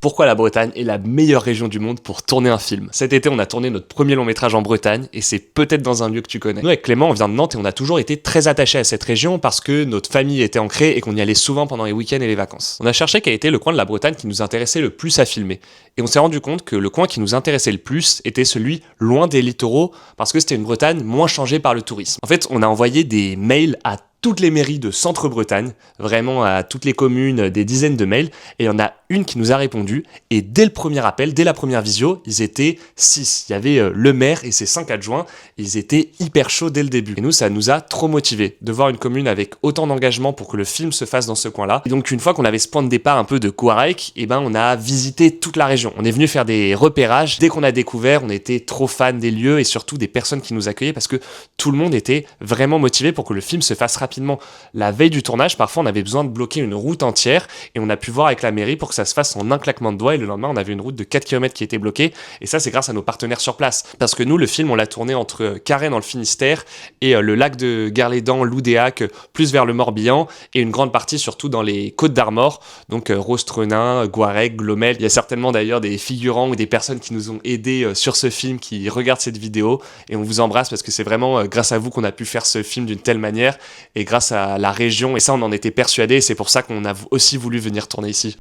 Pourquoi la Bretagne est la meilleure région du monde pour tourner un film? Cet été, on a tourné notre premier long métrage en Bretagne et c'est peut-être dans un lieu que tu connais. Nous, avec Clément, on vient de Nantes et on a toujours été très attachés à cette région parce que notre famille était ancrée et qu'on y allait souvent pendant les week-ends et les vacances. On a cherché quel était le coin de la Bretagne qui nous intéressait le plus à filmer. Et on s'est rendu compte que le coin qui nous intéressait le plus était celui loin des littoraux parce que c'était une Bretagne moins changée par le tourisme. En fait, on a envoyé des mails à toutes les mairies de Centre-Bretagne, vraiment à toutes les communes, des dizaines de mails, et il y en a une qui nous a répondu, et dès le premier appel, dès la première visio, ils étaient 6. Il y avait le maire et ses 5 adjoints, ils étaient hyper chauds dès le début. Et nous, ça nous a trop motivés de voir une commune avec autant d'engagement pour que le film se fasse dans ce coin-là. Et donc une fois qu'on avait ce point de départ un peu de Kouarek, on a visité toute la région. On est venu faire des repérages. Dès qu'on a découvert, on était trop fans des lieux et surtout des personnes qui nous accueillaient parce que tout le monde était vraiment motivé pour que le film se fasse rapidement. La veille du tournage, parfois on avait besoin de bloquer une route entière et on a pu voir avec la mairie pour que ça se fasse en un claquement de doigts et le lendemain on avait une route de 4 km qui était bloquée et ça c'est grâce à nos partenaires sur place parce que nous le film on l'a tourné entre Carhaix dans le Finistère et le lac de Garlédan, Loudéac plus vers le Morbihan et une grande partie surtout dans les Côtes d'Armor donc Rostrenain, Gouarec, Glomel. Il y a certainement d'ailleurs des figurants ou des personnes qui nous ont aidés sur ce film qui regardent cette vidéo et on vous embrasse parce que c'est vraiment grâce à vous qu'on a pu faire ce film d'une telle manière et grâce à la région, et ça on en était persuadés, et c'est pour ça qu'on a aussi voulu venir tourner ici.